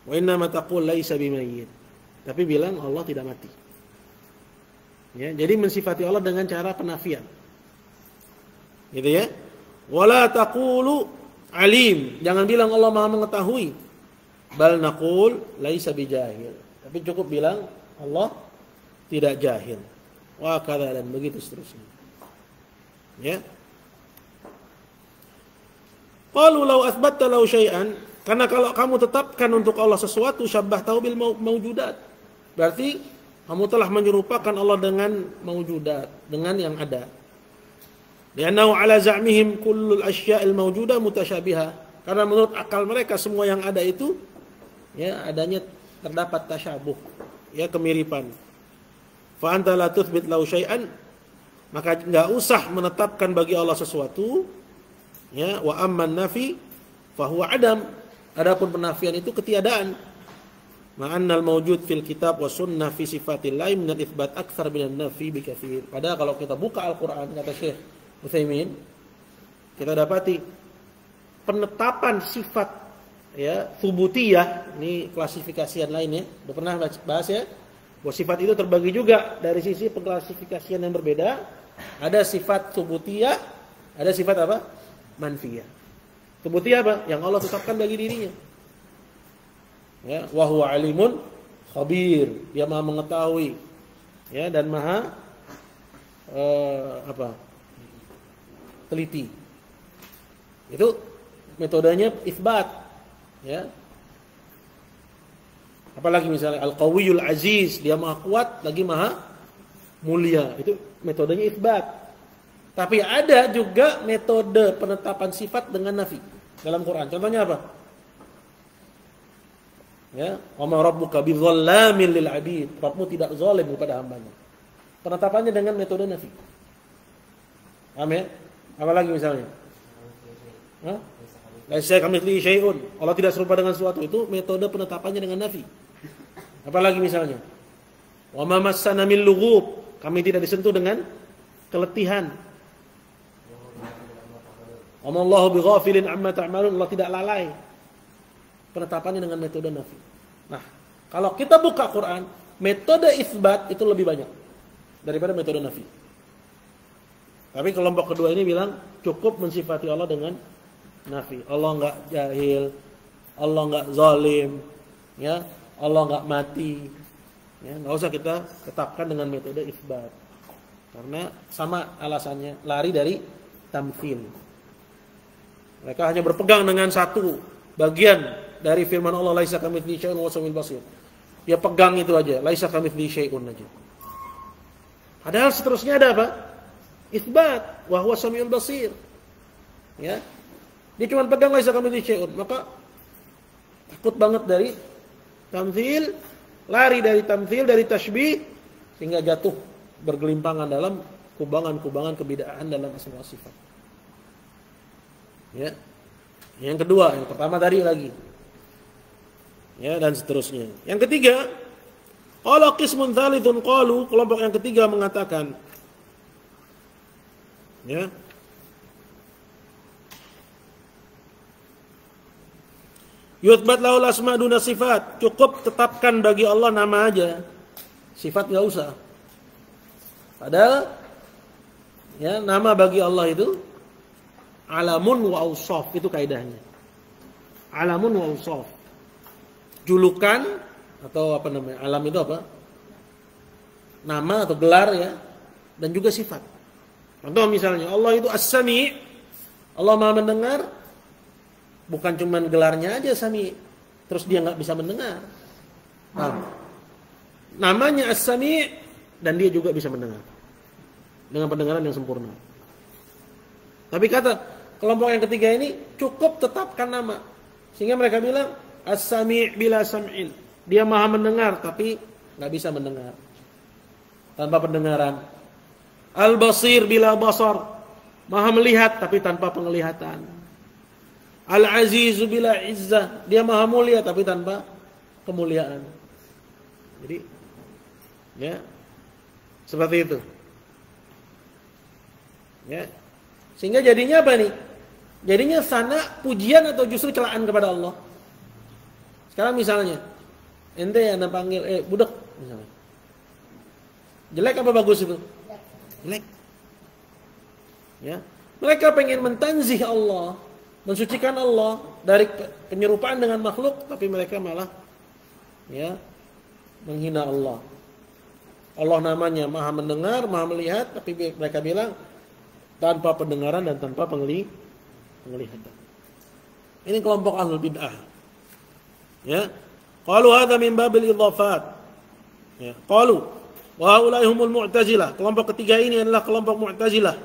Wa inna ma taqul laisa bimayyit. Tapi bilang Allah tidak mati. Ya, jadi mensifati Allah dengan cara penafian. Gitu ya. Wala taqulu alim. Jangan bilang Allah Maha mengetahui. Bal naqul laisa bijahil. Tapi cukup bilang Allah tidak jahil. Wa kadza, dan begitu seterusnya. Ya. Qalu law athbatta lahu syai'an, karena kalau kamu tetapkan untuk Allah sesuatu, syabbahtahu bil maujudat. Berarti kamu telah menyerupakan Allah dengan maujudat, dengan yang ada. Li'annahu ala za'mihim kullul asya'il mawjudah mutasyabiha. Karena menurut akal mereka semua yang ada itu, ya, adanya terdapat tasyabuh, ya, kemiripan. Fa anta la tuthbit lahu syai'an, maka enggak usah menetapkan bagi Allah sesuatu. Ya, wa amman nafi fa huwa adam. Adapun penafian itu ketiadaan. Ma'annal mawjud fil kitab wa sunnah fi sifatillah min al-itsbat aktsar min an-nafi bi katsir. Padahal kalau kita buka Al-Qur'an, kata Syekh Utsaimin, kita dapati penetapan sifat, ya, tsubutiyah, ini klasifikasian lain, ya. Udah pernah bahas, ya? Bahwa sifat itu terbagi juga dari sisi pengklasifikasian yang berbeda. Ada sifat tsubutiyah, ada sifat apa? Manfiyah. Tsubutiyah apa? Yang Allah tetapkan bagi dirinya. Ya, wa huwa alimun khabir. Dia Maha mengetahui, ya, dan Maha teliti. Itu metodenya isbat, ya. Apalagi misalnya Al-Qawiyul Aziz, dia Maha kuat lagi Maha mulia. Itu metodenya isbat. Tapi ada juga metode penetapan sifat dengan nafi dalam Quran. Contohnya apa? Ya, wa ma rabbuka bidzalamin lil 'abid. Rabbmu tidak zalim kepada hambanya. Penetapannya dengan metode nafi. Paham ya? Apalagi misalnya? Laisa kamitslihi syai'un. Allah tidak serupa dengan sesuatu. Itu metode penetapannya dengan nafi. Apalagi misalnya? Wa ma massana min lughub. Kami tidak disentuh dengan keletihan. Wa ma Allahu bighafilin amma ta'malun. Allah tidak lalai. Penetapannya dengan metode nafi. Nah, kalau kita buka Quran, metode isbat itu lebih banyak daripada metode nafi. Tapi kelompok kedua ini bilang cukup mensifati Allah dengan nafi. Allah enggak jahil, Allah enggak zalim, ya, Allah enggak mati. Ya, enggak usah kita tetapkan dengan metode isbat. Karena sama alasannya, lari dari tamtsil. Mereka hanya berpegang dengan satu bagian dari firman Allah, laisa kamitslihi syai'un wa huwal basir. Dia pegang itu aja, laisa kamitslihi syai'un aja. Padahal seterusnya ada apa? Isbat, wa huwa samiul basir. Ya. Dia cuma pegang laisa kamitslihi syai'un, maka takut banget dari tamtsil, lari dari tamtsil, dari tasybih, sehingga jatuh bergelimpangan dalam kubangan-kubangan kebid'ahan dalam asma wa sifat. Ya. Yang kedua, yang pertama tadi lagi. Ya, dan seterusnya. Yang ketiga, qala qismun tsalitsun qalu, kelompok yang ketiga mengatakan, ya, yuthbat lahul asma duna sifat, cukup tetapkan bagi Allah nama aja, sifat enggak usah. Padahal ya, nama bagi Allah itu alamun wa awsaf, itu kaidahnya. Alamun wa awsaf. Julukan atau apa namanya? Alam itu apa? Nama atau gelar, ya, dan juga sifat. Contoh misalnya Allah itu As-Sami', Allah Maha mendengar, bukan cuman gelarnya aja Sami', terus dia enggak bisa mendengar. Nah, namanya As-Sami' dan dia juga bisa mendengar dengan pendengaran yang sempurna. Tapi kata kelompok yang ketiga ini cukup tetapkan nama, sehingga mereka bilang As-Sami' bila sam'in, dia Maha mendengar tapi enggak bisa mendengar, tanpa pendengaran. Al-Basir bila basar, Maha melihat tapi tanpa penglihatan. Al-Aziz bila izzah, dia Maha mulia tapi tanpa kemuliaan. Jadi, ya, seperti itu. Ya. Sehingga jadinya apa nih? Jadinya sana pujian atau justru celaan kepada Allah. Sekarang misalnya ente yang panggil budak misalnya. Jelek apa bagus itu? Jelek. Ya. Mereka pengen mentanzih Allah, mensucikan Allah dari penyerupaan dengan makhluk, tapi mereka malah, ya, menghina Allah. Allah namanya Maha mendengar, Maha melihat, tapi mereka bilang tanpa pendengaran dan tanpa penglihatan. Ini kelompok ahlul bid'ah. Ya. Qalu hadza min babil idhafat. Ya, qalu wa haula'i humul mu'tazilah. Kelompok ketiga ini adalah kelompok mu'tazilah.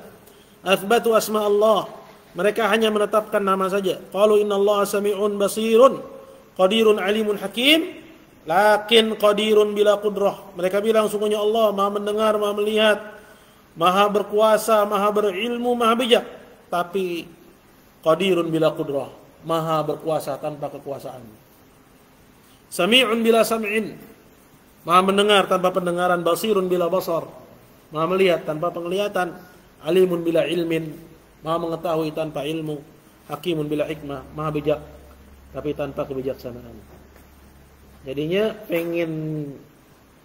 Atsbatu asma Allah. Mereka hanya menetapkan nama saja. Qalu innallaha sami'un basirun, qadirun alimun hakim, lakin qadirun bila qudrah. Mereka bilang sungguhnya Allah Maha mendengar, Maha melihat, Maha berkuasa, Maha berilmu, Maha bijak, tapi qadirun bila qudrah, Maha berkuasa tanpa kekuasaan. Sami'un bila sam'in, Maha mendengar tanpa pendengaran. Basirun bila basar, Maha melihat tanpa penglihatan. Alimun bila ilmin, Maha mengetahui tanpa ilmu. Hakimun bila hikmah, Maha bijak tapi tanpa kebijaksanaan. Jadinya pengen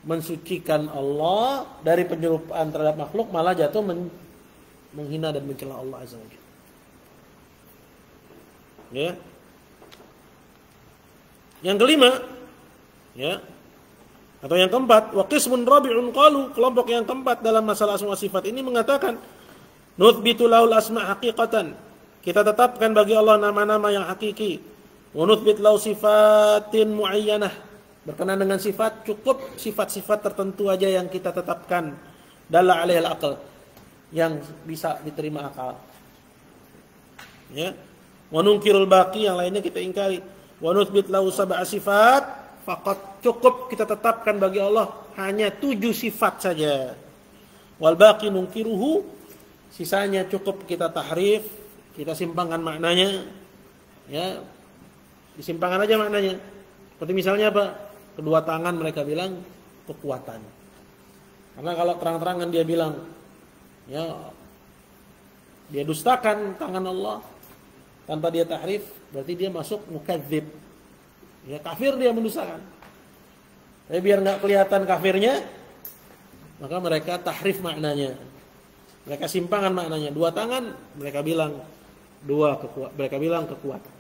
mensucikan Allah dari penyerupaan terhadap makhluk, malah jatuh menghina dan mencela Allah Azza wa Jalla. Ya. Yang kelima, ya, atau yang keempat, wa qismun rabi'un qalu, kelompok yang keempat dalam masalah asma sifat ini mengatakan nuthbitu lahul asma haqiqatan, kita tetapkan bagi Allah nama-nama yang hakiki, wa nuthbit lahu sifatin muayyanah, berkenaan dengan sifat cukup sifat-sifat tertentu aja yang kita tetapkan, dalla alaihil aql, yang bisa diterima akal. Ya. Wa nunkirul baqi, yang lainnya kita ingkari. Wa nuthbit lahu sab'a sifat faqat, cukup kita tetapkan bagi Allah hanya 7 sifat saja. Wal baqi nunkiruhu, sisanya cukup kita tahrif, kita simpangkan maknanya. Ya. Disimpangkan aja maknanya. Seperti misalnya apa? Kedua tangan mereka bilang kekuatan. Karena kalau terang-terangan dia bilang, ya, dia dustakan tangan Allah tanpa dia tahrif, berarti dia masuk mukadzib. Ya, kafir, dia mendustakan. Tapi biar nggak kelihatan kafirnya, maka mereka tahrif maknanya. Mereka simpangan maknanya. Dua tangan, mereka bilang mereka bilang kekuatan.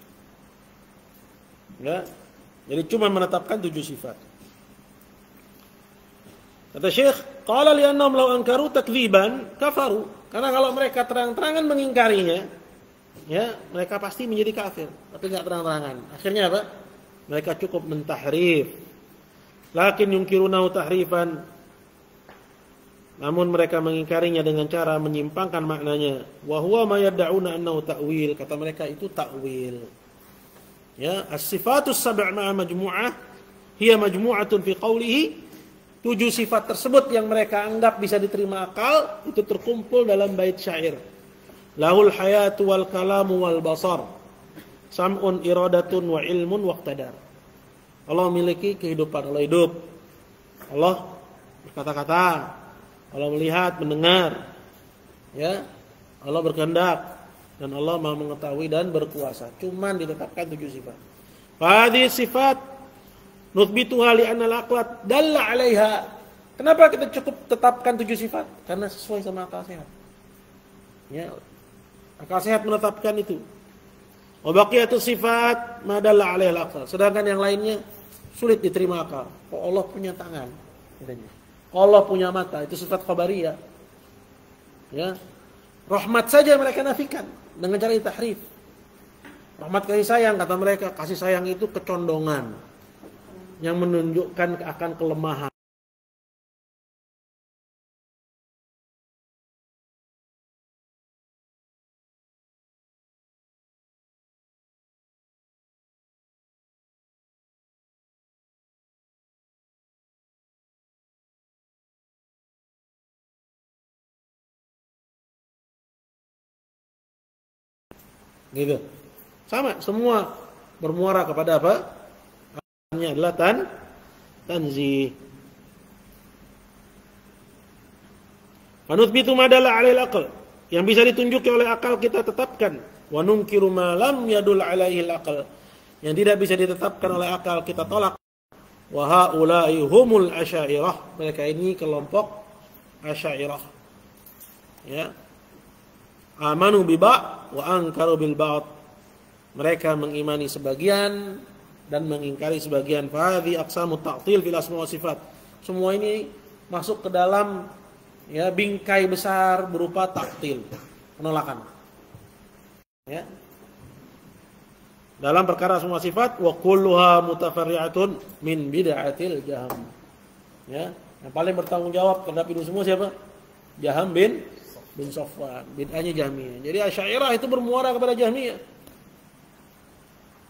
Ya. Jadi cuma menetapkan 7 sifat. Kata Syekh, qala li'annahum law ankaru takdziban kafaru. Karena kalau mereka terang-terangan mengingkarinya, ya, mereka pasti menjadi kafir, tapi enggak terang-terangan. Akhirnya apa? Mereka cukup mentahrif. Lakin yungkirunahu tahrifan. Namun mereka mengingkarinya dengan cara menyimpangkan maknanya. Wa huwa ma yad'una annahu ta'wil. Kata mereka itu ta'wil. Ya, as-sifatus sab' ma'a majmu'ah hiya majmu'atun fi qawlihi. 7 sifat tersebut yang mereka anggap bisa diterima akal itu terkumpul dalam bait syair. Lahul hayatu wal kalamu wal basar, sam'un iradatun wa ilmun waqtadar. Allah memiliki kehidupan, Allah hidup. Allah berkata-kata, Allah melihat, mendengar. Ya. Allah berkehendak dan Allah Maha mengetahui dan berkuasa. Cuman ditetapkan 7 sifat. Hadhihi sifat nuthbituha li'anna al-aqlat dalla 'alaiha. Kenapa kita cukup tetapkan 7 sifat? Karena sesuai sama akal sehat. Ya. Akal sehat menetapkan itu. Wa baqiyatus sifat ma dalla 'alaiha al-aql. Sedangkan yang lainnya sulit diterima akal. Kok Allah punya tangan? Katanya. Allah punya mata, itu sifat khabariyah. Ya. Rahmat saja mereka nafikan dengan cara tahrif. Rahmat kasih sayang, kata mereka, kasih sayang itu kecondongan yang menunjukkan akan kelemahan. Gitu. Sama, semua bermuara kepada apa? Ini adalah tanzih. Fanuthbitu ma dalla 'alail aql. Yang bisa ditunjuki oleh akal kita tetapkan. Wa nunkiru ma lam yadul 'alaihi al-aql. Yang tidak bisa ditetapkan oleh akal kita tolak. Wa haula'i humul asy'ariyah. Mereka ini kelompok asy'ariyah. Ya. Amanu bi ba' wa ankaru bil ba'd. Mereka mengimani sebagian dan mengingkari sebagian. Fahadhi aqsamut ta'til fil asma wa sifat. Semua ini masuk ke dalam, ya, bingkai besar berupa ta'til, penolakan. Ya. Dalam perkara semua sifat, wa kulluha mutafarri'atun min bid'atil Jaham. Ya, yang paling bertanggung jawab terhadap itu semua siapa? Jaham bin Safwan, bid'ahnya Jahmiyah. Jadi Asy'ariyah itu bermuara kepada Jahmiyah.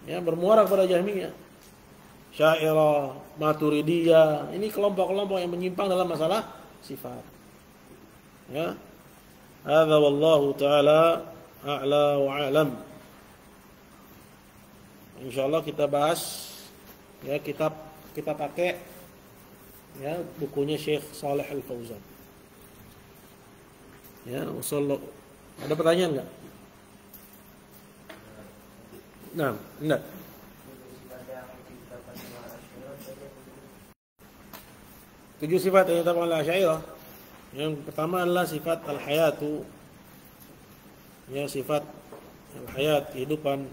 Ya, bermuara kepada Jahmiyah. Syairah, Maturidiyah, ini kelompok-kelompok yang menyimpang dalam masalah sifat. Ya. Hadza wallahu taala a'la wa a'lam. Insyaallah kita bahas, ya, kita pakai, ya, bukunya Syekh Shalih Al Fauzan. Ya, ada pertanyaan enggak? Nah, enggak. 7 sifat yang ditetapkan oleh Asy'ariyah. Yang pertama adalah sifat al-hayatu. Ya, sifat al-hayat, kehidupan.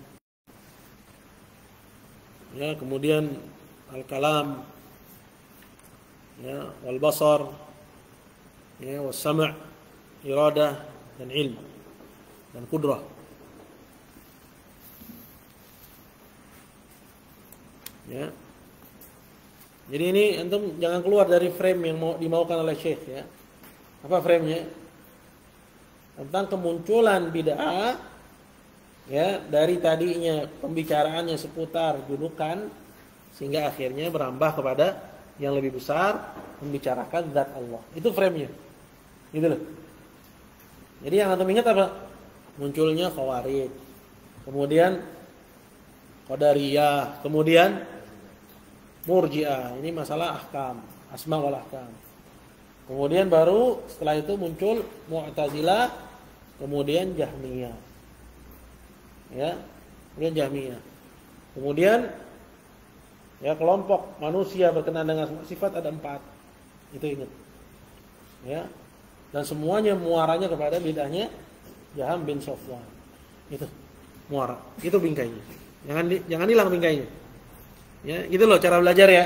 Ya, kemudian al-kalam, ya, wal basar, ya, was sam', iradah dan ilm dan qudrah. Ya. Jadi ini antum jangan keluar dari frame yang mau dimaukan oleh Syekh, ya. Apa frame-nya? Tentang kemunculan bid'ah, ya, dari tadinya pembicaraannya seputar julukan sehingga akhirnya berambah kepada yang lebih besar, membicarakan zat Allah. Itu frame-nya. Gitu loh. Jadi yang antum ingat apa? Munculnya Khawarij. Kemudian Qadariyah, kemudian Murji'ah. Ini masalah ahkam, asma wal ahkam. Kemudian baru setelah itu muncul Mu'tazilah, kemudian Jahmiyah. Ya, kemudian Jahmiyah. Kemudian ya kelompok manusia berkenaan dengan sifat ada 4. Itu ingat. Ya. Dan semuanya muaranya kepada bid'ahnya Jaham bin Safwan. Itu muara. Itu bingkainya. Jangan hilang bingkainya. Ya, gitu loh cara belajar ya.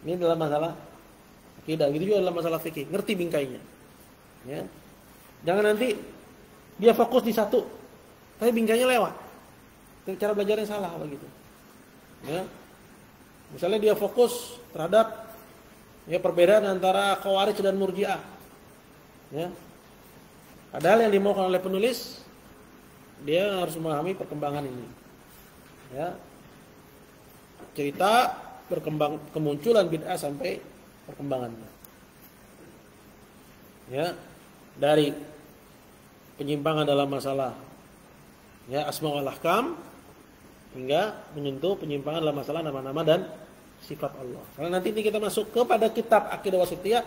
Ini dalam masalah akidah, gitu juga dalam masalah fikih, ngerti bingkainya. Ya. Jangan nanti dia fokus di satu, tapi bingkainya lewat. Itu cara belajarnya salah begitu. Ya. Misalnya dia fokus terhadap ya perbedaan antara Khawarij dan Murji'ah. Ya. Padahal yang dimaukan oleh penulis dia harus memahami perkembangan ini. Ya. Cerita kemunculan bid'ah sampai perkembangannya. Ya, dari penyimpangan dalam masalah ya asma wal ahkam hingga menyentuh penyimpangan dalam masalah nama-nama dan sifat Allah. Karena nanti ini kita masuk kepada kitab Aqidah Wasithiyah,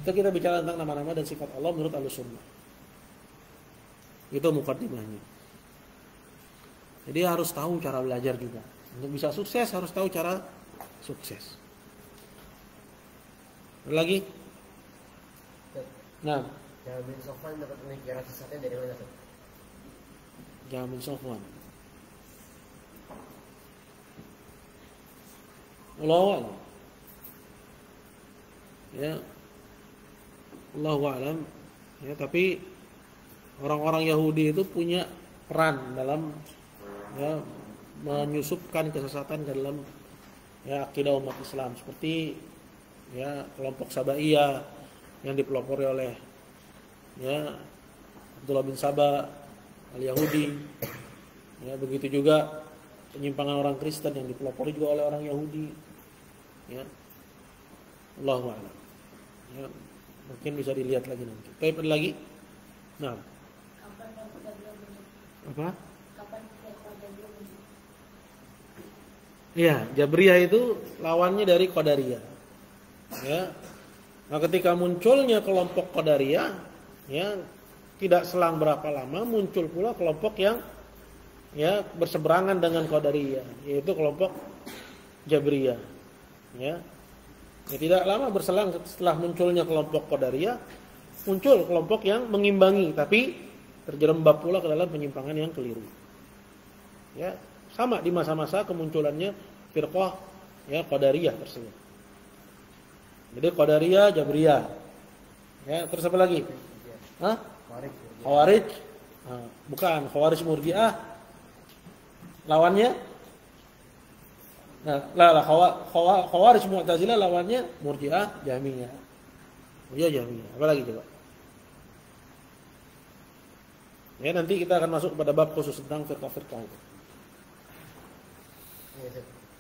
kita bicara tentang nama-nama dan sifat Allah menurut Ahlussunnah. Itu mukaddimahnya. Jadi harus tahu cara belajar juga. Untuk bisa sukses harus tahu cara sukses. Lagi? Nah, Jaham bin Safwan dapat pemikiran sesatnya dari mana tuh? Jaham bin Safwan. Allahu a'lam. Ya. Allahu a'lam. Ya, tapi orang-orang Yahudi itu punya peran dalam ya menyusupkan kesesatan ke dalam ya akidah umat Islam, seperti ya kelompok Sabaiyah yang dipelopori oleh ya Abdullah bin Saba al-Yahudi. Ya, begitu juga penyimpangan orang Kristen yang dipelopori juga oleh orang Yahudi. Ya. Allahu a'lam. Ya, mungkin bisa dilihat lagi nanti. Baik, ada lagi? Nah. Apa? Ya, Jabriyah itu lawannya dari Qadariyah. Ya. Nah, ketika munculnya kelompok Qadariyah, ya, tidak selang berapa lama muncul pula kelompok yang ya berseberangan dengan Qadariyah, yaitu kelompok Jabriyah. Ya. Ya, tidak lama berselang setelah munculnya kelompok Qadariyah, muncul kelompok yang mengimbangi tapi terjerembab pula ke dalam penyimpangan yang keliru. Ya, sama di masa-masa kemunculannya firqah ya Qadariyah tersebut. Jadi Qadariyah, Jabriyah. Ya, terus apa lagi? Hah? Khawarij. Nah, bukan, Khawarij Murji'ah. Lawannya? Nah, Khawarij Mu'tazilah lawannya Murji'ah, Jahmiyah. Iya, Jahmiyah. Apa lagi coba? Ya, nanti kita akan masuk pada bab khusus tentang firqah-firqah itu.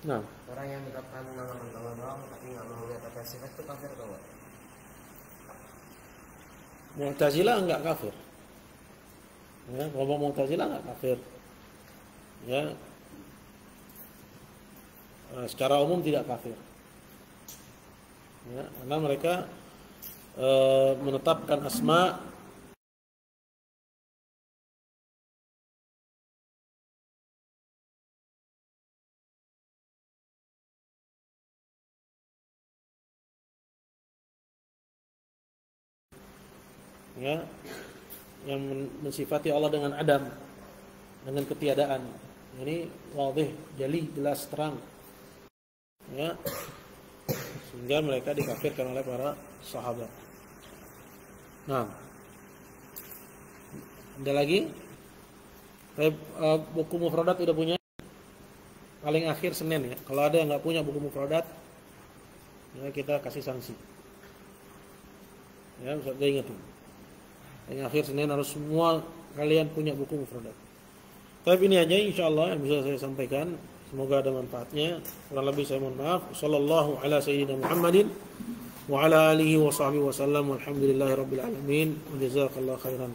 Nah, orang yang menerapkan nama-nama doang tapi nggak mau lihat apa sifat itu kafir atau enggak? Mu'tazilah enggak kafir. Ya, kelompok Mu'tazilah enggak kafir. Ya. Secara umum tidak kafir. Ya, karena mereka menetapkan asma ya, yang mensifati Allah dengan adam, dengan ketiadaan. Ini wadih, jali, jelas, terang. Ya. Sehingga mereka dikafirkan oleh para sahabat. Nah, ada lagi? Buku mufradat udah punya? Paling akhir Senin ya. Kalau ada yang nggak punya buku mufradat, ya kita kasih sanksi. Ya, bisa diingetin. Paling akhir Senin harus semua kalian punya buku mufradat. Tapi ini aja insyaallah yang bisa saya sampaikan. Semoga ada manfaatnya. Kurang lebih saya mohon maaf. Sallallahu ala sayyidina Muhammadin wa ala alihi wa sahbihi wa sallam. Walhamdulillahirabbil alamin. Jazakallahu khairan.